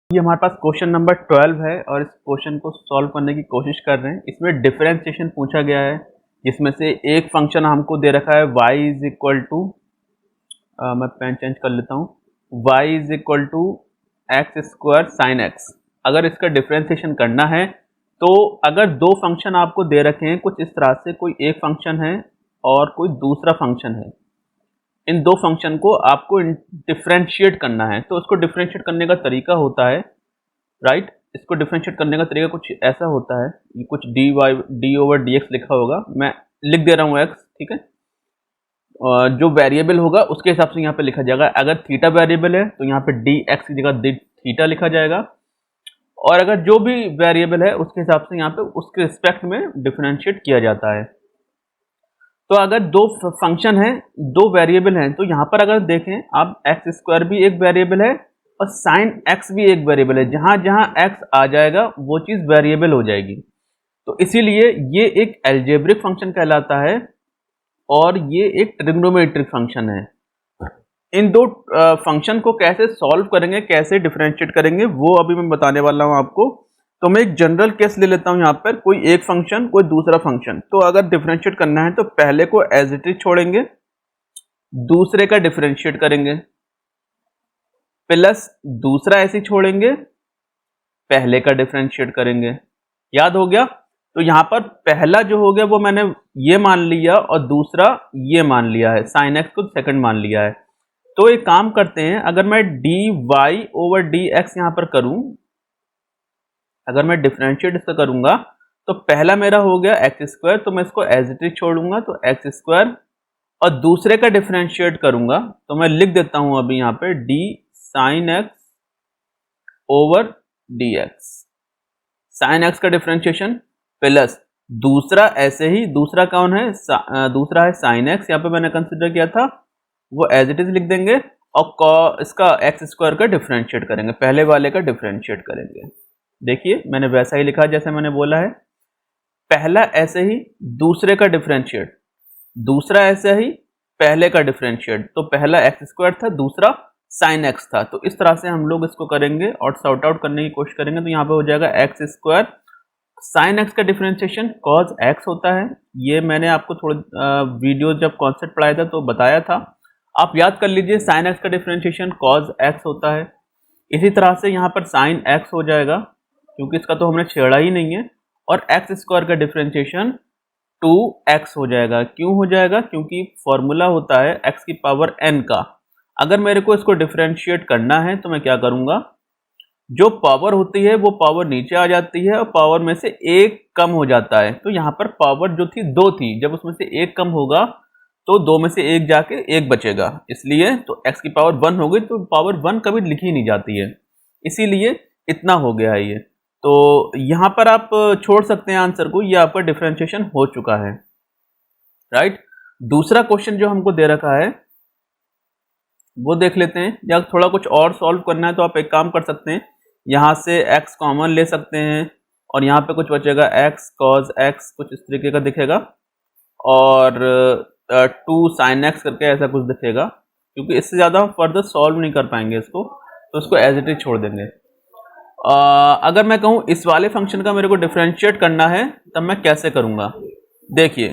ये हमारे पास question number 12 है और इस क्वेश्चन को सॉल्व करने की कोशिश कर रहे हैं। इसमें डिफरेंशिएशन पूछा गया है, जिसमें से एक फंक्शन हमको दे रखा है y इज इक्वल टू, मैं पेन चेंज कर लेता हूँ, y is equal to x square sine x. अगर इसका डिफरेंशिएशन करना है तो अगर दो फंक्शन आपको दे रखे हैं कुछ इस तरह से, कोई एक फंक्शन है और कोई दूसरा फंक्शन है, इन दो फंक्शन को आपको डिफरेंशिएट करना है। तो उसको डिफरेंशिएट करने का तरीका होता है, राइट, इसको डिफरेंशिएट करने का तरीका कुछ ऐसा होता है, ये कुछ डी ओवर डी एक्स लिखा होगा, मैं लिख दे रहा हूँ एक्स, ठीक है। जो वेरिएबल होगा उसके हिसाब से यहाँ पे लिखा जाएगा। अगर थीटा वेरिएबल है तो यहाँ पे डी एक्स की जगह डी थीटा लिखा जाएगा, और अगर जो भी वेरिएबल है उसके हिसाब से यहाँ पे उसके रिस्पेक्ट में डिफरेंशिएट किया जाता है। तो अगर दो फंक्शन है, दो वेरिएबल हैं, तो यहाँ पर अगर देखें आप, एक्स स्क्वायर भी एक वेरिएबल है और साइन एक्स भी एक वेरिएबल है। जहाँ जहाँ एक्स आ जाएगा वो चीज़ वेरिएबल हो जाएगी। तो इसीलिए ये एक अलजेब्रिक फंक्शन कहलाता है और ये एक ट्रिग्नोमेट्रिक फंक्शन है। इन दो फंक्शन को कैसे सॉल्व करेंगे, कैसे डिफरेंशिएट करेंगे, वो अभी मैं बताने वाला हूँ आपको। तो मैं एक जनरल केस ले लेता हूँ यहाँ पर, कोई एक फंक्शन कोई दूसरा फंक्शन। तो अगर डिफरेंशिएट करना है तो पहले को एज इट इज छोड़ेंगे, दूसरे का डिफरेंशिएट करेंगे, प्लस दूसरा ऐसे छोड़ेंगे, पहले का डिफरेंशिएट करेंगे। याद हो गया? तो यहाँ पर पहला जो हो गया वो मैंने ये मान लिया और दूसरा ये मान लिया है, साइन एक्स को सेकंड मान लिया है। तो एक काम करते हैं, अगर मैं d y over d x यहाँ पर करूं, अगर मैं डिफरेंशिएट इसका करूंगा तो पहला मेरा हो गया एक्स स्क्वायर, तो मैं इसको एज इट इज छोड़ूंगा तो एक्स स्क्वायर, और दूसरे का डिफरेंशिएट करूंगा तो मैं लिख देता हूं अभी यहाँ पे D sign x over d x, sine x का डिफरेंशिएशन प्लस दूसरा ऐसे ही, दूसरा कौन है, दूसरा है साइन एक्स, यहाँ पे मैंने कंसिडर किया था, वो एज इट इज लिख देंगे, और इसका एक्स स्क्वायर का डिफरेंशिएट करेंगे, पहले वाले का डिफरेंशिएट करेंगे। देखिए मैंने वैसा ही लिखा जैसे मैंने बोला है, पहला ऐसे ही, दूसरे का डिफरेंशिएट, दूसरा ऐसे ही, पहले का डिफरेंशिएट। तो पहला एक्स स्क्वायर था, दूसरा साइन एक्स था। तो इस तरह से हम लोग इसको करेंगे और सॉर्ट आउट करने की कोशिश करेंगे। तो यहाँ पे हो जाएगा एक्स स्क्वायर, साइन एक्स का डिफरेंशिएशन कॉज एक्स होता है। ये मैंने आपको थोड़ा वीडियो जब कॉन्सेप्ट पढ़ाया था तो बताया था, आप याद कर लीजिए, साइन एक्स का डिफरेंशिएशन कॉज एक्स होता है। इसी तरह से यहाँ पर साइन एक्स हो जाएगा, क्योंकि इसका तो हमने छेड़ा ही नहीं है, और एक्स स्क्वायर का डिफरेंशिएशन 2x हो जाएगा। क्यों हो जाएगा? क्योंकि फॉर्मूला होता है x की पावर n का। अगर मेरे को इसको डिफरेंशिएट करना है तो मैं क्या करूंगा, जो पावर होती है वो पावर नीचे आ जाती है और पावर में से एक कम हो जाता है। तो यहाँ पर पावर जो थी 2 थी, जब उसमें से एक कम होगा तो 2 में से एक जाके एक बचेगा, इसलिए तो x की पावर 1 हो गई। तो पावर 1 कभी लिखी नहीं जाती है, इसीलिए इतना हो गया है ये। तो यहाँ पर आप छोड़ सकते हैं आंसर को, ये आपका डिफरेंशिएशन हो चुका है, राइट। दूसरा क्वेश्चन जो हमको दे रखा है वो देख लेते हैं, या थोड़ा कुछ और सॉल्व करना है तो आप एक काम कर सकते हैं, यहाँ से x कॉमन ले सकते हैं और यहाँ पे कुछ बचेगा x cos x, कुछ इस तरीके का दिखेगा, और 2 sin x करके ऐसा कुछ दिखेगा। क्योंकि इससे ज़्यादा हम फर्दर सॉल्व नहीं कर पाएंगे इसको, तो इसको एज इट इज छोड़ देंगे। अगर मैं कहूँ इस वाले फंक्शन का मेरे को डिफरेंशिएट करना है तब मैं कैसे करूँगा। देखिए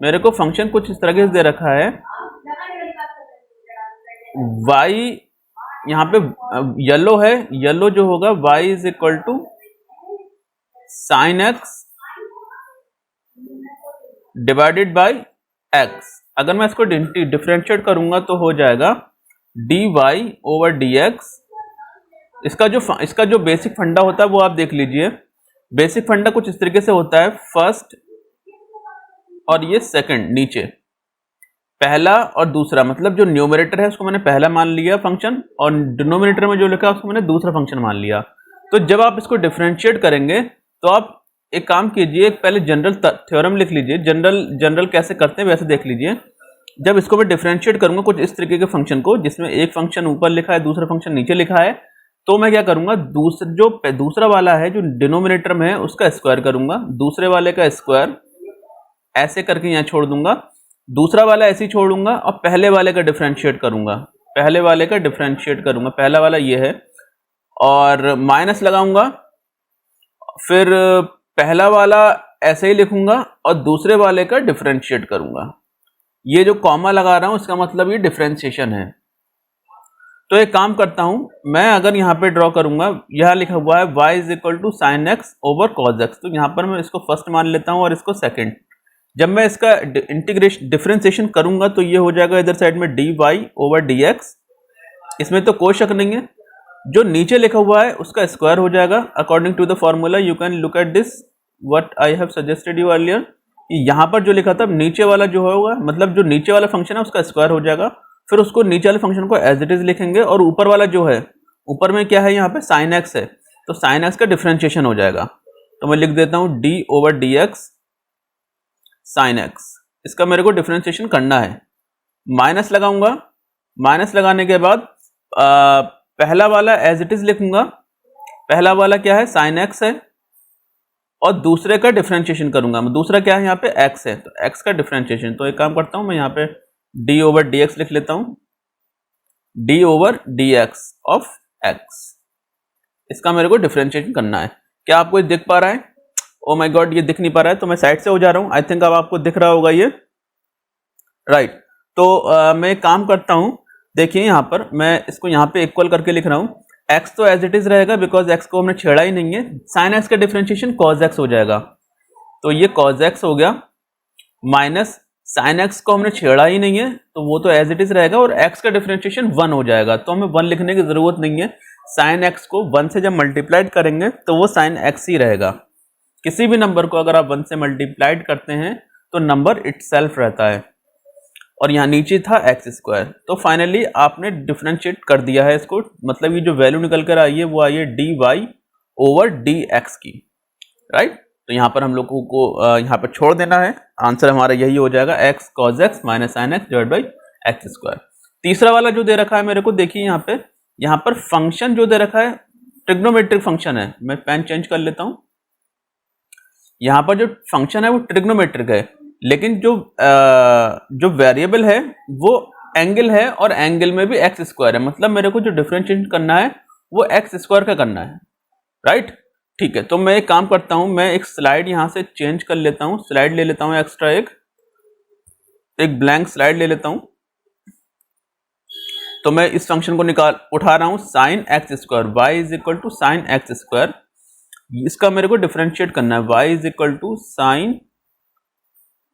मेरे को फंक्शन कुछ इस तरह से दे रखा है, y यहाँ पे येलो है, येलो जो होगा y is equal to sine x divided by x। अगर मैं इसको डिफरेंशिएट करूंगा तो हो जाएगा dy ओवर dx। इसका जो बेसिक फंडा होता है वो आप देख लीजिए। बेसिक फंडा कुछ इस तरीके से होता है, फर्स्ट और ये सेकंड नीचे, पहला और दूसरा, मतलब जो न्यूमरेटर है उसको मैंने पहला मान लिया फंक्शन, और डिनोमिनेटर में जो लिखा है उसको मैंने दूसरा फंक्शन मान लिया। तो जब आप इसको डिफरेंशिएट करेंगे तो आप एक काम कीजिए, पहले जनरल थ्योरम लिख लीजिए। जनरल कैसे करते हैं वैसे देख लीजिए। जब इसको मैं डिफरेंशिएट करूंगा कुछ इस तरीके के फंक्शन को, जिसमें एक फंक्शन ऊपर लिखा है दूसरा फंक्शन नीचे लिखा है, तो मैं क्या करूंगा, दूसरा वाला है जो डिनोमिनेटर में है उसका स्क्वायर करूंगा, दूसरे वाले का स्क्वायर ऐसे करके यहाँ छोड़ दूंगा, दूसरा वाला ऐसे ही छोड़ूंगा और पहले वाले का डिफरेंशिएट करूंगा, पहले वाले का डिफरेंशिएट करूंगा, पहला वाला ये है, और माइनस लगाऊंगा, फिर पहला वाला ऐसे ही लिखूंगा और दूसरे वाले का डिफरेंशिएट करूंगा। ये जो कॉमा लगा रहा हूं इसका मतलब ये डिफरेंशिएशन है। तो एक काम करता हूं, मैं अगर यहाँ पे ड्रॉ करूंगा, यह लिखा हुआ है y is equal to sine x over cos x, तो यहाँ पर मैं इसको फर्स्ट मान लेता हूं और इसको सेकंड। जब मैं इसका इंटीग्रेशन डिफरेंशिएशन करूंगा तो ये हो जाएगा इधर साइड में dy ओवर dx, इसमें तो कोई शक नहीं है। जो नीचे लिखा हुआ है उसका स्क्वायर हो जाएगा according to the formula. You can look at this what I have suggested you earlier. यहाँ पर जो लिखा था नीचे वाला जो होगा, मतलब जो नीचे वाला फंक्शन है उसका स्क्वायर हो जाएगा, फिर उसको नीचे वाले फंक्शन को एज इट इज लिखेंगे और ऊपर वाला जो है, ऊपर में क्या है यहाँ पे साइन एक्स है, तो साइन एक्स का डिफरेंशिएशन हो जाएगा। तो मैं लिख देता हूँ D over d x sine x, इसका मेरे को डिफरेंशिएशन करना है। माइनस लगाऊंगा, माइनस लगाने के बाद पहला वाला एज इट इज लिखूंगा, पहला वाला क्या है साइन एक्स है और दूसरे का डिफरेंशिएशन करूंगा। दूसरा क्या है यहाँ पे एक्स है, तो एक्स का डिफरेंशिएशन। तो एक काम करता हूँ मैं यहाँ पे डी ओवर डी एक्स लिख लेता हूँ, D over d x of x, इसका मेरे को डिफरेंशिएशन करना है। क्या आपको ये दिख पा रहा है? ओ माय गॉड, ये दिख नहीं पा रहा है, तो मैं साइड से हो जा रहा हूँ। आई थिंक अब आपको दिख रहा होगा ये, राइट। तो मैं एक काम करता हूँ, देखिए यहाँ पर मैं इसको यहाँ पे इक्वल करके लिख रहा हूँ। x तो एज इट इज रहेगा बिकॉज x को हमने छेड़ा ही नहीं है। साइन x का डिफरेंशिएशन cos x हो जाएगा, तो ये cos x हो गया, माइनस साइन x को हमने छेड़ा ही नहीं है तो वो तो एज इट इज रहेगा, और x का डिफरेंशिएशन 1 हो जाएगा, तो हमें 1 लिखने की जरूरत नहीं है। साइन x को 1 से जब मल्टीप्लाइड करेंगे तो वो साइन x ही रहेगा। किसी भी नंबर को अगर आप 1 से मल्टीप्लाइड करते हैं तो नंबर इटसेल्फ रहता है, और यहाँ नीचे था एक्स स्क्वायर। तो फाइनली आपने डिफरेंशिएट कर दिया है इसको, मतलब ये जो वैल्यू निकल कर आई है वो आई है d y over d x की, राइट। तो यहाँ पर हम लोगों को यहाँ पर छोड़ देना है, आंसर हमारा यही हो जाएगा x cos x minus sine x divide by x square. तीसरा वाला जो दे रखा है मेरे को, देखिए यहाँ पर फंक्शन जो दे रखा है ट्रिग्नोमेट्रिक फंक्शन है। मैं पेन चेंज कर लेता हूँ। यहाँ पर जो फंक्शन है वो ट्रिग्नोमेट्रिक है, लेकिन जो वेरिएबल है वो एंगल है, और एंगल में भी एक्स स्क्वायर है, मतलब मेरे को जो डिफरेंशिएट करना है वो एक्स स्क्वायर का करना है, राइट। ठीक है, तो मैं एक काम करता हूं, मैं एक स्लाइड यहां से चेंज कर लेता हूं, स्लाइड ले लेता हूं एक्स्ट्रा, एक ब्लैंक स्लाइड ले लेता हूं। तो मैं इस फंक्शन को उठा रहा हूं sine x square, y is equal to sine x square, इसका मेरे को डिफरेंशिएट करना है, y is equal to sine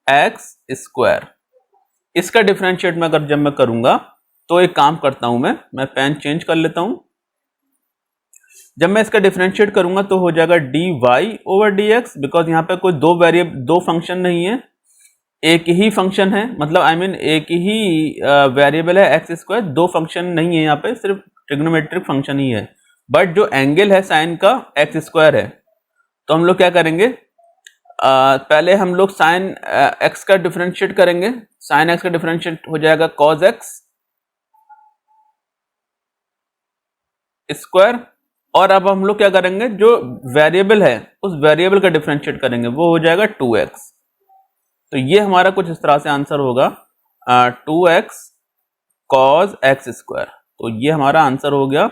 x square. इसका डिफरेंशिएट में अगर जब मैं करूंगा तो एक काम करता हूं, मैं पेन चेंज कर लेता हूं। जब मैं इसका डिफरेंशिएट करूंगा तो हो जाएगा d y over d x, because यहाँ पे कोई दो फंक्शन नहीं है, एक ही फंक्शन है, मतलब आई मीन एक ही वेरिएबल है एक्स स्क्वायर, दो फंक्शन नहीं है यहाँ पे, सिर्फ ट्रिग्नोमेट्रिक फंक्शन ही है। बट जो एंगल है साइन का एक्स स्क्वायर है, तो हम लोग क्या करेंगे, पहले हम लोग साइन एक्स का डिफरेंशिएट करेंगे। साइन एक्स का डिफरेंशिएट हो जाएगा कॉज एक्स स्क्वायर, और अब हम लोग क्या करेंगे, जो वेरिएबल है उस वेरिएबल का डिफरेंशिएट करेंगे, वो हो जाएगा 2x। तो ये हमारा कुछ इस तरह से आंसर होगा 2x कॉज एक्स स्क्वायर। तो ये हमारा आंसर हो गया,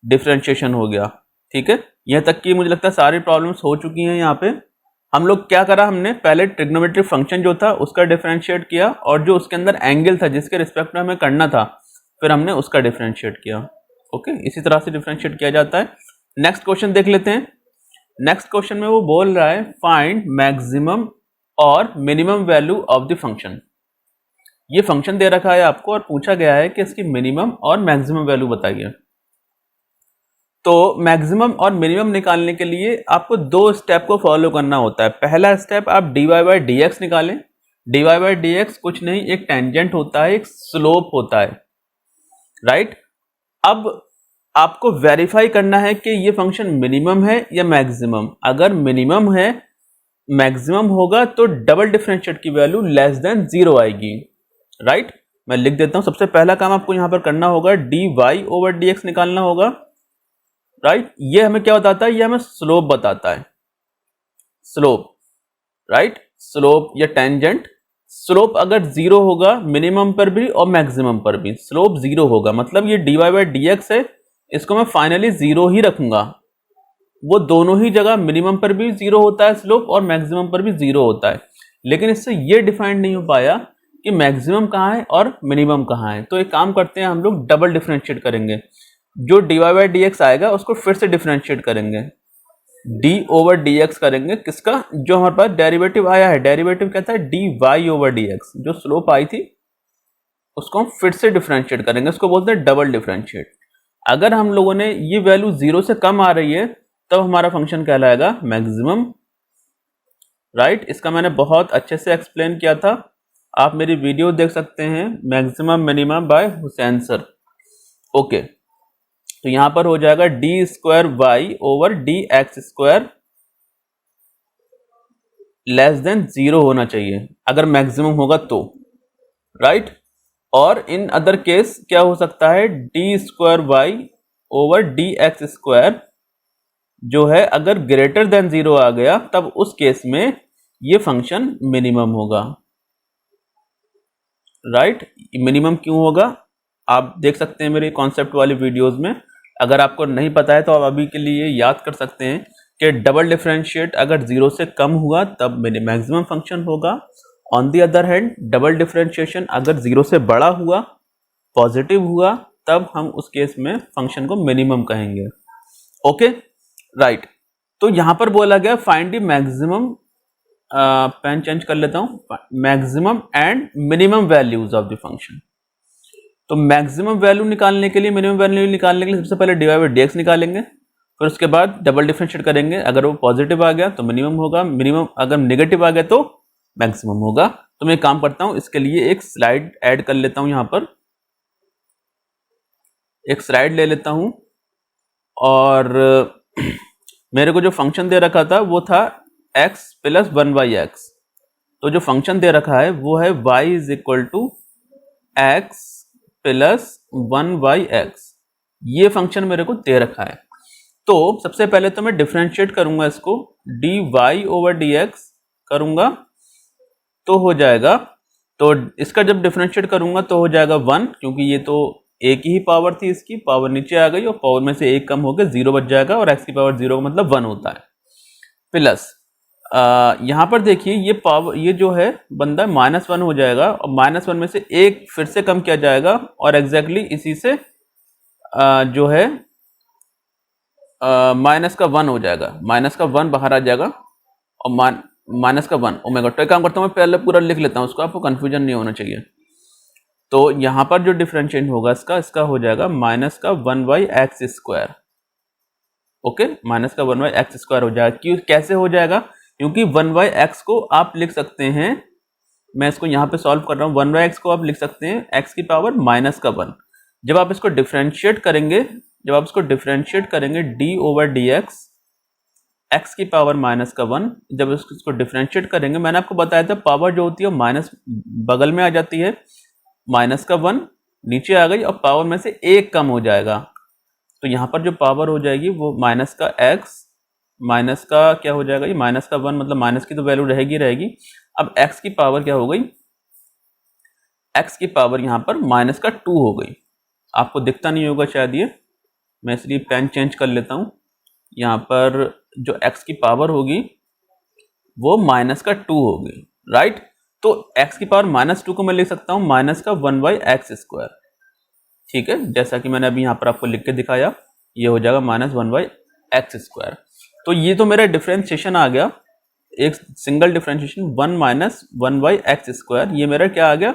डिफरेंशिएशन हो गया। ठीक है, यहां तक कि मुझे लगता है सारी प्रॉब्लम्स हो चुकी हैं। यहाँ पे हम लोग क्या करा, हमने पहले ट्रिग्नोमेट्रिक फंक्शन जो था उसका डिफरेंशिएट किया, और जो उसके अंदर एंगल था जिसके रिस्पेक्ट में हमें करना था, फिर हमने उसका डिफरेंशिएट किया। ओके, इसी तरह से डिफरेंशिएट किया जाता है। नेक्स्ट क्वेश्चन देख लेते हैं। नेक्स्ट क्वेश्चन में वो बोल रहा है फाइंड मैक्सिमम और minimum value of the function. ये फंक्शन दे रखा है आपको और पूछा गया है कि इसकी मिनिमम और मैक्सिमम वैल्यू बताइए। तो मैक्सिमम और मिनिमम निकालने के लिए आपको दो स्टेप को फॉलो करना होता है। पहला स्टेप, आप D Y by D X निकालें। D Y by D X कुछ नहीं, एक टेंजेंट होता है, एक स्लोप होता है, राइट। अब आपको वेरीफाई करना है कि ये फंक्शन मिनिमम है या मैक्सिमम। अगर मिनिमम है, मैक्सिमम होगा तो डबल डिफरेंशिएट की वैल्यू लेस देन 0 आएगी, राइट। मैं लिख देता हूं, सबसे पहला काम आपको यहां पर करना होगा, d y over d x निकालना होगा, राइट। ये हमें क्या बताता है, ये हमें स्लोप बताता है, स्लोप, राइट। स्लोप या टेंजेंट, स्लोप अगर 0 होगा मिनिमम पर भी और मैक्सिमम पर भी, स्लोप 0 होगा, मतलब ये d Y by D x है, इसको मैं फाइनली 0 ही रखूंगा। वो दोनों ही जगह मिनिमम पर भी 0 होता है स्लोप और मैक्सिमम पर भी 0 होता है, लेकिन इससे ये डिफाइन नहीं हो पाया कि मैक्सिमम कहाँ है और मिनिमम कहाँ है। तो एक काम करते हैं, हम लोग डबल डिफरेंशिएट करेंगे। जो dy बाई डी एक्स आएगा उसको फिर से डिफरेंशिएट करेंगे, d ओवर डी एक्स करेंगे। किसका? जो हमारे पास डेरिवेटिव आया है, डेरिवेटिव क्या था? dy over d x. जो स्लोप आई थी उसको हम फिर से डिफरेंशिएट करेंगे, उसको बोलते हैं डबल डिफरेंशिएट। अगर हम लोगों ने ये वैल्यू 0 से कम आ रही है तब हमारा फंक्शन कहलाएगा मैक्सिमम, राइट। इसका मैंने बहुत अच्छे से एक्सप्लेन किया था, आप मेरी वीडियो देख सकते हैं, maximum minimum by Hussain sir. Okay, तो यहां पर हो जाएगा d square y over d x square less than 0 होना चाहिए अगर मैक्सिमम होगा तो, राइट। और इन अदर केस क्या हो सकता है? D square y over d x square जो है अगर ग्रेटर देन 0 आ गया तब उस केस में ये फंक्शन मिनिमम होगा, राइट। मिनिमम क्यों होगा आप देख सकते हैं मेरे कॉन्सेप्ट वाली वीडियोस में। अगर आपको नहीं पता है तो आप अभी के लिए याद कर सकते हैं कि डबल डिफरेंशिएट अगर 0 से कम हुआ तब मैक्सिमम फंक्शन होगा। On the other hand double differentiation अगर 0 से बड़ा हुआ, पॉजिटिव हुआ, तब हम उस केस में फंक्शन को मिनिमम कहेंगे। Okay, right. तो यहां पर बोला गया find the maximum, pen change कर लेता हूं, maximum and minimum values of the function. तो मैक्सिमम वैल्यू निकालने के लिए, मिनिमम वैल्यू निकालने के लिए सबसे पहले dy बाई डी एक्स निकालेंगे, फिर उसके बाद डबल डिफरेंशिएट करेंगे। अगर वो पॉजिटिव आ गया तो मिनिमम होगा, मिनिमम अगर नेगेटिव आ गया तो मैक्सिमम होगा। तो मैं काम करता हूं, इसके लिए एक स्लाइड ऐड कर लेता हूं, यहां पर एक स्लाइड ले लेता हूं। और मेरे को जो फंक्शन दे रखा था वो था x प्लस 1 बाई एक्स। तो जो फंक्शन दे रखा है वो है y is equal to x plus 1 by x. ये फंक्शन मेरे को दे रखा है। तो सबसे पहले तो मैं डिफरेंशिएट करूंगा इसको, dy ओवर dx करूंगा तो हो जाएगा, तो इसका जब डिफरेंशिएट करूंगा तो हो जाएगा 1, क्योंकि ये तो एक ही पावर थी, इसकी पावर नीचे आ गई और पावर में से एक कम होकर 0 बच जाएगा और x की पावर 0 का मतलब 1 होता है। प्लस यहां पर देखिए ये पावर, ये जो है बंदा -1 हो जाएगा और -1 में से एक फिर से कम किया जाएगा और एग्जैक्टली इसी से जो है माइनस का 1 हो जाएगा, माइनस का 1 बाहर आ जाएगा और माइनस का 1। ओ माय गॉड, तो एक काम करता हूँ मैं पहले पूरा लिख लेता हूँ, उसको आपको कंफ्यूजन नहीं होना चाहिए। तो यहां पर जो डिफरेंशिएट होगा इसका हो जाएगा माइनस का 1 by x square. Okay, minus का 1 बाई एक्स स्क्वायर हो जाएगा। क्यों, कैसे हो जाएगा? क्योंकि 1 बाई एक्स को आप लिख सकते हैं, मैं इसको यहां पे सॉल्व कर रहा हूं, 1 बाई एक्स को आप लिख सकते हैं एक्स की पावर माइनस का 1। जब आप इसको डिफरेंशिएट करेंगे, डी ओवर डी एक्स की पावर माइनस का 1, जब इसको डिफरेंशिएट करेंगे, मैंने आपको बताया था पावर जो होती है माइनस बगल में आ जाती है, माइनस का 1 नीचे आ गई और पावर में से एक कम हो जाएगा। तो यहां पर जो पावर हो जाएगी वो माइनस का x, माइनस का क्या हो जाएगा, ये माइनस का 1, मतलब माइनस की तो वैल्यू रहेगी। अब x की पावर क्या हो गई, x की पावर यहां पर माइनस का 2 हो गई। आपको दिखता नहीं होगा शायद ये, मैं इसलिए पेन चेंज कर लेता हूं। यहां पर जो x की पावर होगी वो माइनस का 2 होगी, राइट। तो x की पावर -2 को मैं लिख सकता हूं माइनस का 1 बाई एक्स स्क्वायर, ठीक है, जैसा कि मैंने अभी यहां पर आपको लिख के दिखाया, ये हो जाएगा -1 बाई एक्स स्क्वायर। तो ये तो मेरा डिफरेंशिएशन आ गया, एक single differentiation 1 minus 1 by x square, ये मेरा क्या आ गया,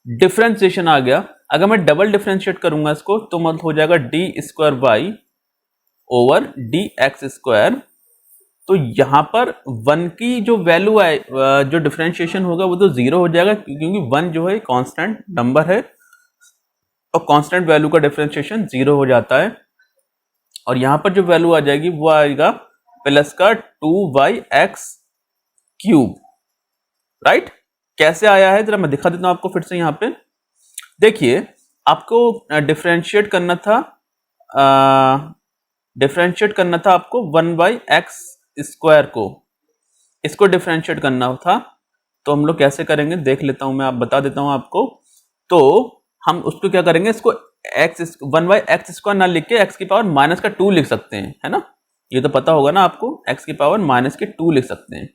डिफरेंशिएशन आ गया। अगर मैं डबल डिफरेंशिएट करूंगा इसको तो मतलब हो जाएगा d square y over d x square. तो यहां पर 1 की जो वैल्यू आए, जो डिफरेंशिएशन होगा वो तो 0 हो जाएगा, क्योंकि 1 जो है कांस्टेंट नंबर है और कांस्टेंट वैल्यू का डिफरेंशिएशन 0 हो जाता है। और यहां पर जो वैल्यू आ जाएगी वो आएगा प्लस का 2x क्यूब, राइट। कैसे आया है जरा मैं दिखा देता हूं आपको फिर से। यहां पे देखिए, आपको डिफरेंशिएट करना था, आपको 1 बाई एक्स स्क्वायर को, इसको डिफरेंशिएट करना था। तो हम लोग कैसे करेंगे देख लेता हूं मैं, आप बता देता हूं आपको। तो हम उसको क्या करेंगे, इसको 1/x² ना लिख के x की पावर माइनस का 2 लिख सकते हैं, है ना, ये तो पता होगा ना आपको, x की पावर माइनस के 2 लिख सकते हैं।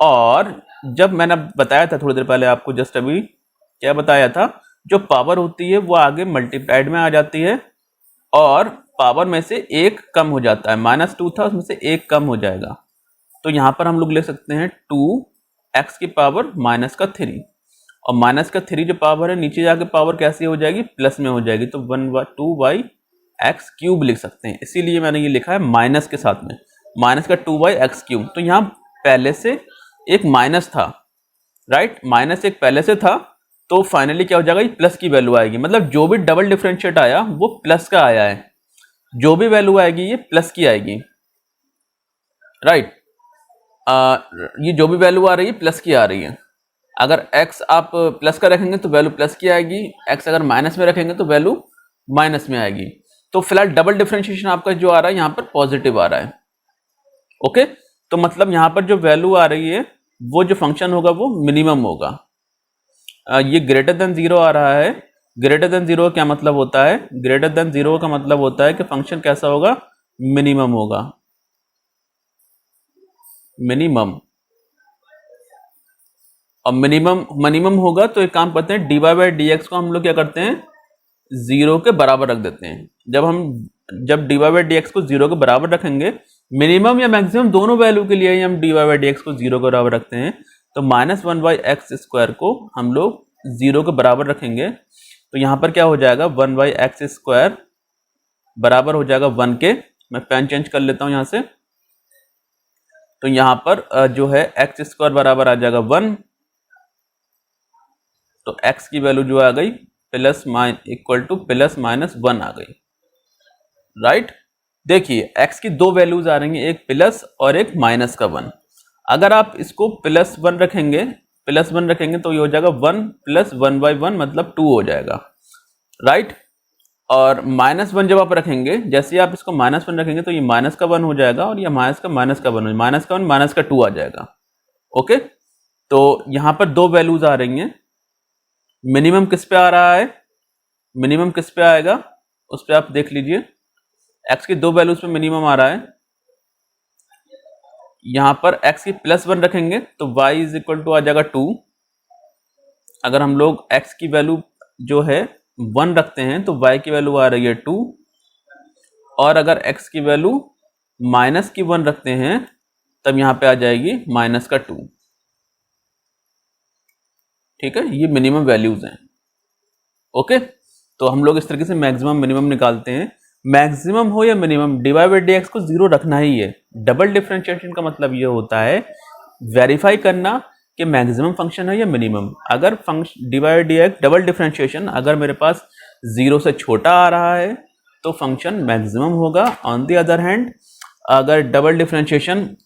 और जब मैंने बताया था थोड़ी देर पहले आपको, जस्ट अभी क्या बताया था, जो पावर होती है वो आगे मल्टीप्लाइड में आ जाती है और पावर में से एक कम हो जाता है, -2 था उसमें से एक कम हो जाएगा। तो यहाँ पर हम लोग ले सकते हैं 2x की पावर माइनस का 3, और माइनस का 3 जो पावर है नीचे जाके पावर कैसी हो जाएगी, प्लस में हो जाएगी, तो 2x³ लिख सकते हैं। इसीलिए मैंने ये लिखा है माइनस के साथ में, माइनस का 2x³। तो यहाँ पहले से एक माइनस था, राइट, माइनस एक पहले से था, तो फाइनली क्या हो जाएगा, ये प्लस की वैल्यू आएगी। मतलब जो भी डबल डिफरेंशिएट आया वो प्लस का आया है, जो भी वैल्यू आएगी ये प्लस की आएगी, राइट। ये जो भी वैल्यू आ रही है प्लस की आ रही है। अगर x आप प्लस का रखेंगे तो वैल्यू प्लस की आएगी, x अगर माइनस में रखेंगे तो वैल्यू माइनस में आएगी। तो फिलहाल डबल डिफरेंशिएशन आपका जो आ रहा है यहाँ पर पॉजिटिव आ रहा है, ओके। तो मतलब यहाँ पर जो वैल्यू आ रही है वो जो फंक्शन होगा वो मिनिमम होगा। ये ग्रेटर देन 0 आ रहा है, ग्रेटर देन 0 क्या मतलब होता है, ग्रेटर देन 0 का मतलब होता है कि फंक्शन कैसा होगा, मिनिमम होगा, मिनिमम। और मिनिमम होगा तो एक काम करते हैं, dy/dx को हम लोग क्या करते हैं, 0 के बराबर रख देते हैं। जब dy/dx को 0 के बराबर रखेंगे, मिनिमम या मैक्सिमम दोनों वैल्यू के लिए ही हम dy/dx को 0 के बराबर रखते हैं, तो -1/x² को हम लोग 0 के बराबर रखेंगे, तो यहाँ पर क्या हो जाएगा, 1/x² बराबर हो जाएगा 1 के। मैं पेन चेंज कर लेता हूँ यहाँ से, तो यहाँ पर जो है x² बराबर आ जाएगा 1, तो x की वैल्यू जो आ गई +-1 आ गई, राइट। देखिए x की दो वैल्यूज आ रही हैं, एक प्लस और एक माइनस का 1। अगर आप इसको +1 रखेंगे तो ये हो जाएगा 1 + 1/1 मतलब 2 हो जाएगा, राइट। और -1 जब आप रखेंगे, जैसे आप इसको -1 रखेंगे तो ये माइनस का 1 हो जाएगा, और ये माइनस का 1 माइनस का 1 माइनस का 2 आ जाएगा, ओके। तो यहाँ पर दो वैल्यूज आ रही हैं, मिनिमम किस पे आ रहा है, मिनिमम किस पे आएगा उस पे आप देख लीजिए, x की दो वैल्यूज पे मिनिमम आ रहा है। यहाँ पर x की +1 रखेंगे तो y = आ जाएगा 2। अगर हम लोग x की वैल्यू जो है 1 रखते हैं तो y की वैल्यू आ रही है 2, और अगर x की वैल्यू -1 रखते हैं तब यहाँ पे आ जाएगी -2, ठीक है। ये मिनिमम वैल्यूज हैं, ओके। तो हम लोग इस तरीके से मैक्सिमम मिनिमम निकालते हैं। मैक्सिमम हो या मिनिमम, dy/dx को 0 रखना ही है। डबल डिफरेंशिएशन का मतलब ये होता है वेरीफाई करना कि मैक्सिमम फंक्शन है या मिनिमम। अगर dy/dx डबल डिफरेंशिएशन अगर मेरे पास 0 से छोटा आ रहा है तो फंक्शन मैक्सिमम होगा। ऑन द अदर हैंड अगर डबल डिफरेंशिएशन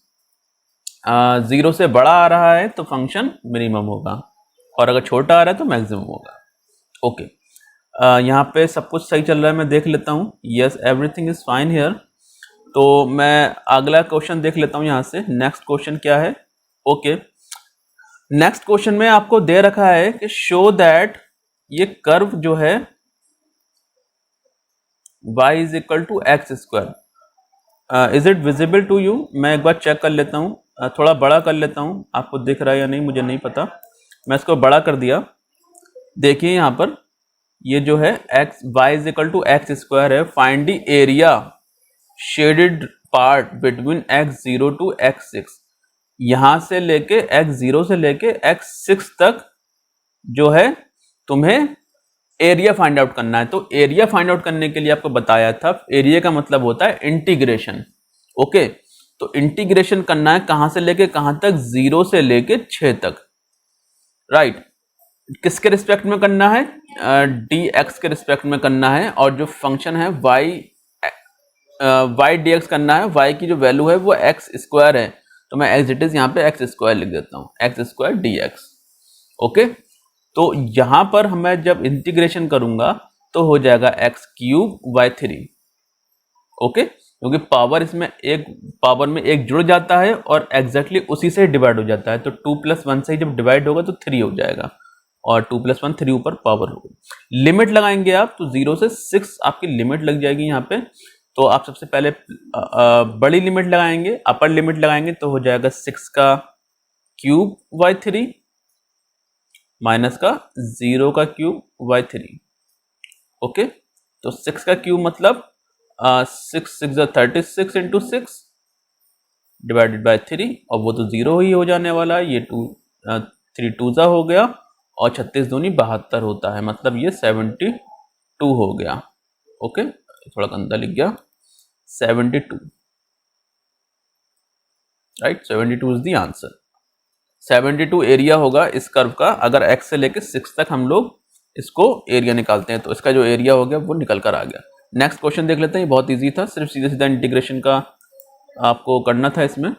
0 से बड़ा आ रहा है तो फंक्शन मिनिमम होगा, और अगर छोटा आ रहा है तो मैक्सिमम होगा, ओके। यहाँ पे सब कुछ सही चल रहा है, मैं देख लेता हूँ, yes everything is fine here. तो मैं अगला क्वेश्चन देख लेता हूँ यहाँ से, नेक्स्ट क्वेश्चन क्या है, ओके। नेक्स्ट क्वेश्चन में आपको दे रखा है कि शो दैट ये कर्व जो है y = x², is it visible to you. मैं एक बार चेक कर लेता हूँ, थोड़ा बड़ा कर लेता हूँ, आपको दिख रहा है या नहीं मुझे नहीं पता। मैं इसको बड़ा कर दिया, देखिए यहाँ पर ये जो है y = x² है। Find the area shaded part between x0 to x6। यहाँ से लेके x0 से लेके x6 तक जो है तुम्हें एरिया फाइंड आउट करना है। तो एरिया फाइंड आउट करने के लिए आपको बताया था, एरिया का मतलब होता है इंटीग्रेशन, ओके। तो इंटीग्रेशन करना है कहाँ से लेके कहाँ तक, 0 से लेके 6 तक, राइट। किसके रिस्पेक्ट में करना है, dx के रिस्पेक्ट में करना है, और जो फंक्शन है y dx करना है। y की जो वैल्यू है वो x² है, तो मैं एज इट इज यहाँ पे x² लिख देता हूँ, x² dx, ओके। तो यहाँ पर मैं जब इंटीग्रेशन करूंगा तो हो जाएगा x³ ओके, क्योंकि पावर इसमें एक पावर में एक जुड़ जाता है और एग्जैक्टली उसी से डिवाइड हो जाता है। तो 2 + 1 से जब डिवाइड होगा तो 3 हो जाएगा, और 2 + 1 3 ऊपर पावर हो गई। लिमिट लगाएंगे आप तो 0 से 6 आपकी लिमिट लग जाएगी यहाँ पे। तो आप सबसे पहले बड़ी लिमिट लगाएंगे, अपर लिमिट लगाएंगे तो हो जाएगा 6 का क्यूब बाई 3 माइनस का 0 का क्यूब बाई 3। ओके, तो 6 का क्यूब मतलब 6 6 36 इंटू 6 डिवाइडेड बाई 3, और वो तो 0 ही हो जाने वाला है। ये 3 2 हो गया और 36 दूनी 72 होता है, मतलब ये 72 हो गया। ओके, थोड़ा गंदा लिख गया, 72, right, 72 is the answer. 72 area होगा इस कर्व का। अगर x से लेके 6 तक हम लोग इसको एरिया निकालते हैं तो इसका जो एरिया हो गया वो निकल कर आ गया। नेक्स्ट क्वेश्चन देख लेते हैं, ये बहुत इजी था, सिर्फ सीधा सीधा इंटीग्रेशन का आपको करना था इसमें।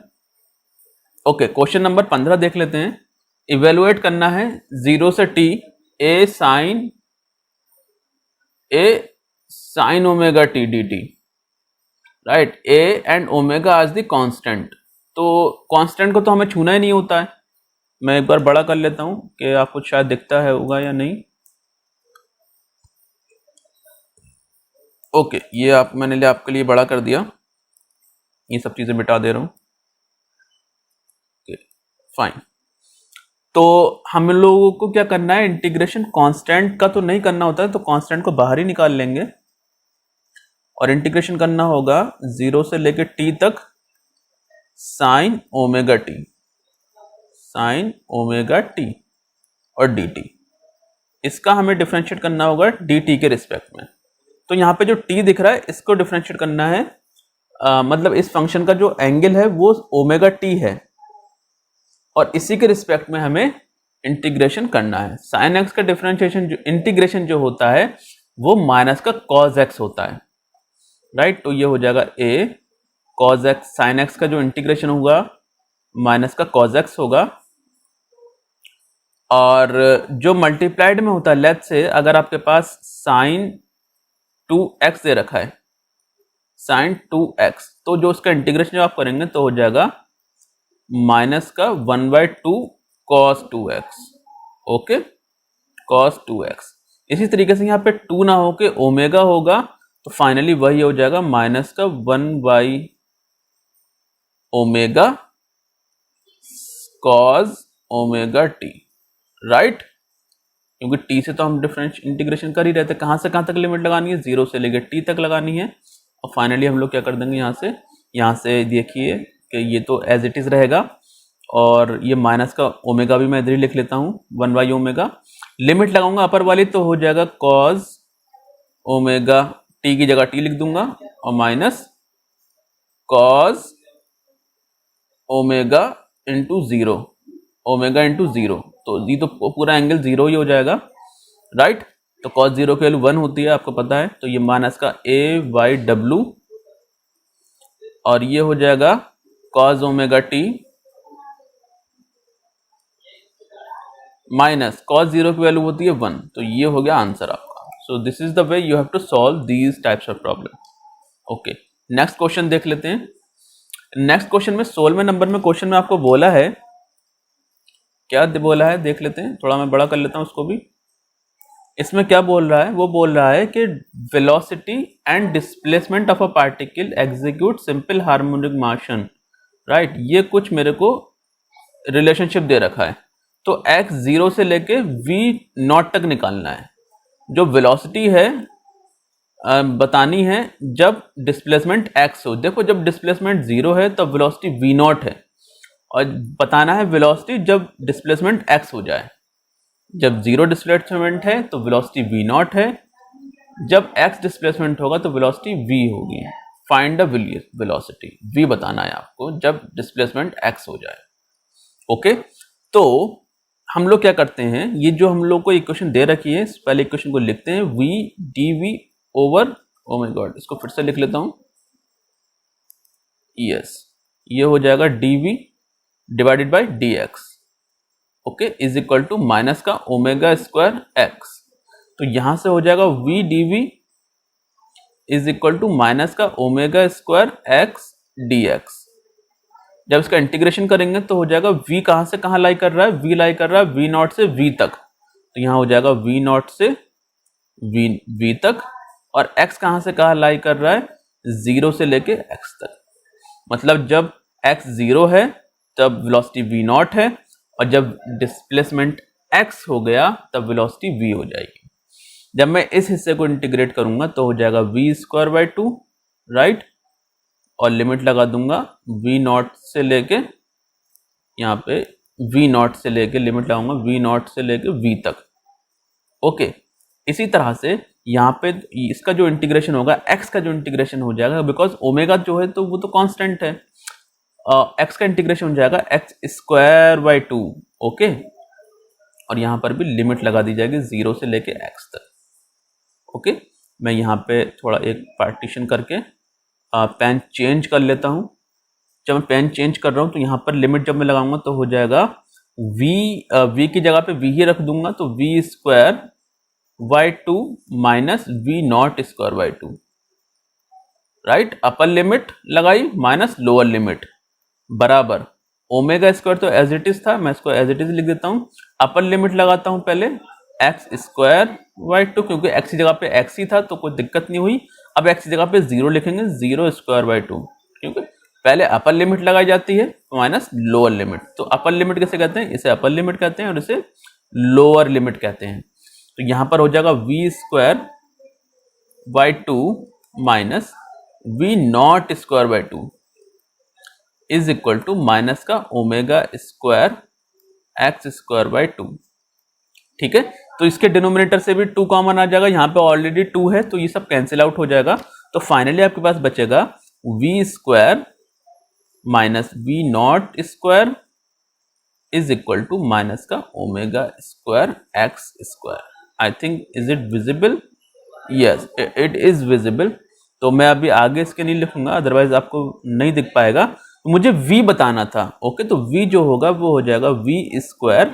ओके, क्वेश्चन नंबर 15 देख लेते हैं। इवेलुएट करना है 0 से t a sin omega t dt, right. a and omega as the constant, तो कांस्टेंट को तो हमें छूना ही नहीं होता है। मैं एक बार बड़ा कर लेता हूं कि आपको शायद दिखता है होगा या नहीं। ओके, ये मैंने आपके लिए बड़ा कर दिया, ये सब चीजें मिटा दे रहा हूं। फाइन, तो हम लोगों को क्या करना है, इंटीग्रेशन कांस्टेंट का तो नहीं करना होता है, तो कांस्टेंट को बाहर ही निकाल लेंगे और इंटीग्रेशन करना होगा 0 से लेके t तक साइन ओमेगा t और dt। इसका हमें डिफरेंशिएट करना होगा dt के रिस्पेक्ट में। तो यहाँ पे जो t दिख रहा है इसको डिफरेंशिएट करना है, मतलब इस फंक्शन का जो एंगल है वो ओमेगा t है और इसी के रिस्पेक्ट में हमें इंटीग्रेशन करना है। साइन x का डिफरेंशिएशन जो इंटीग्रेशन जो होता है वो माइनस का कॉस x होता है, राइट। तो ये हो जाएगा a cos x, sine x का जो इंटीग्रेशन होगा माइनस का कॉस x होगा, और जो मल्टीप्लाइड में होता है, लेट से अगर आपके पास साइन 2x दे रखा है, साइन 2x, तो जो उसका इंटीग्रेशन जो आप करेंगे तो हो जाएगा माइनस का 1/2 cos 2x। Okay, cos 2x। इसी तरीके से यहाँ पे 2 ना हो के ओमेगा होगा तो फाइनली वही हो जाएगा माइनस का 1 omega cos omega t, right. क्योंकि t से तो हम डिफरेंस इंटीग्रेशन कर ही रहते, कहाँ से कहाँ तक लिमिट लगानी है, 0 से लेकर t तक लगानी है। और फाइनली हम लोग क्या कर देंगे, यहाँ से देखिए कि ये तो एज इट इज रहेगा, और ये माइनस का ओमेगा भी मैं इधर ही लिख लेता हूँ 1 ओमेगा। लिमिट लगाऊंगा अपर वाली तो हो जाएगा कॉस ओमेगा t की जगह t लिख दूंगा और minus cos omega into 0, omega into 0, तो ये तो पूरा एंगल 0 ही हो जाएगा, राइट। तो cos 0 की वैल्यू 1 होती है, आपको पता है। तो ये माइनस का a/w, और ये हो जाएगा cos omega t minus cos 0 की वैल्यू होती है 1, तो ये हो गया आंसर आपका। So this is the way you have to solve these types of problem. Okay, next question देख लेते हैं। नेक्स्ट क्वेश्चन में 16वें नंबर में क्वेश्चन में आपको बोला है, क्या बोला है देख लेते हैं, थोड़ा मैं बड़ा कर लेता हूं उसको भी। इसमें क्या बोल रहा है, वो बोल रहा है कि velocity and displacement of a particle execute simple harmonic motion, right. ये कुछ मेरे को रिलेशनशिप दे रखा है, तो x 0 से लेके v0 तक निकालना है। जो वेलोसिटी है बतानी है जब डिस्प्लेसमेंट x हो। देखो, जब डिस्प्लेसमेंट 0 है तब वेलोसिटी v0 है, और बताना है वेलोसिटी जब डिस्प्लेसमेंट x हो जाए। जब 0 डिस्प्लेसमेंट है तो वेलोसिटी v0 है, जब x डिस्प्लेसमेंट होगा तो वेलोसिटी v होगी। फाइंड द वेलोसिटी, v बताना है आपको जब डिस्प्लेसमेंट x हो जाए। ओके, तो हम लोग क्या करते हैं, ये जो हम लोग को इक्वेशन दे रखी है, पहले इक्वेशन को लिखते हैं v dv over, oh my God, इसको फिर से लिख लेता हूं, यस, ये हो जाएगा dv divided by dx, okay, is equal to minus का ओमेगा स्क्वायर x। तो यहां से हो जाएगा v dv is equal to minus का ओमेगा स्क्वायर x dx। जब इसका इंटीग्रेशन करेंगे तो हो जाएगा v कहां से कहां लाई कर रहा है, v लाई कर रहा है v0 से v तक, तो यहाँ हो जाएगा v नॉट से v तक, और x कहाँ से कहाँ लाई कर रहा है, 0 से लेके x तक। मतलब जब x 0 है तब वेलोसिटी v नॉट है, और जब डिस्प्लेसमेंट x हो गया तब वेलोसिटी v हो जाएगी। जब मैं इस हिस्से को इंटीग्रेट करूंगा तो हो जाएगा v²/2, राइट, और लिमिट लगा दूंगा v नॉट से लेके, यहाँ पे v नॉट से लेके लिमिट लगाऊंगा v नॉट से लेके v तक। ओके, इसी तरह से यहाँ पे इसका जो इंटीग्रेशन होगा, x का जो इंटीग्रेशन हो जाएगा, बिकॉज ओमेगा जो है तो वो तो कांस्टेंट है, x का इंटीग्रेशन हो जाएगा x²/2। ओके, और यहाँ पर भी लिमिट लगा दी जाएगी 0 से लेके x तक। ओके, मैं यहाँ पे थोड़ा एक पार्टीशन करके पेन चेंज कर लेता हूँ। जब मैं पेन चेंज कर रहा हूँ तो यहाँ पर लिमिट जब मैं लगाऊंगा तो हो जाएगा v की जगह पे v ही रख दूंगा, तो v²/2 minus v0²/2, right. Upper limit लगाई माइनस लोअर लिमिट बराबर ओमेगा स्क्वायर, तो एज इट इज था, मैं इसको एज इट इज लिख देता हूँ। अपर लिमिट लगाता हूँ पहले x²/2, क्योंकि x की जगह पे x ही था तो कोई दिक्कत नहीं हुई। अब x की जगह पे 0 लिखेंगे, 0²/2, क्योंकि पहले अपर लिमिट लगाई जाती है माइनस लोअर लिमिट। तो अपर लिमिट कैसे कहते हैं, इसे अपर लिमिट कहते हैं और इसे लोअर लिमिट कहते हैं। तो यहाँ पर हो जाएगा v²/2 minus v0²/2 is equal to minus का ω² x²/2। ठीक है, तो इसके डिनोमिनेटर से भी 2 कॉमन आ जाएगा, यहाँ पे ऑलरेडी 2 है तो ये सब कैंसिल आउट हो जाएगा। तो फाइनली आपके पास बचेगा v² minus v0² is equal to minus का ω² x²। I think is it visible, yes it is visible. तो मैं अभी आगे इसके नहीं लिखूंगा, अदरवाइज आपको नहीं दिख पाएगा। तो मुझे v बताना था। ओके, तो v जो होगा वो हो जाएगा v²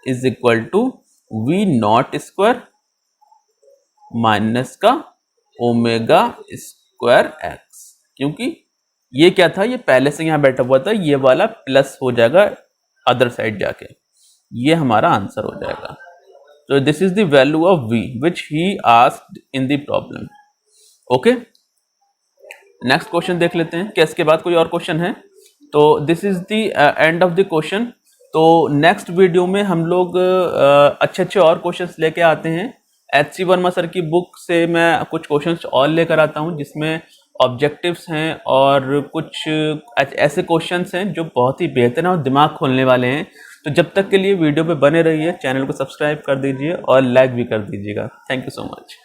is equal to v0² minus का ω² x, क्योंकि ये क्या था, ये पहले से यहाँ बैठा हुआ था, ये वाला प्लस हो जाएगा अदर साइड जाके, ये हमारा आंसर हो जाएगा। तो this is the value of v which he asked in the problem. Okay, next question देख लेते हैं। क्या इसके बाद कोई और क्वेश्चन है? तो this is the end of the question. तो नेक्स्ट वीडियो में हम लोग अच्छे अच्छे और क्वेश्चंस लेके आते हैं। HC वर्मा सर की बुक से मैं कुछ क्वेश्चंस और लेकर आता हूं जिसमें ऑब्जेक्टिव्स हैं और कुछ ऐसे क्वेश्चंस हैं जो बहुत ही बेहतर हैं और दिमाग खोलने वाले हैं। तो जब तक के लिए वीडियो पे बने रहिए, चैनल को सब्सक्राइब कर दीजिए और लाइक भी कर दीजिएगा। Thank you so much.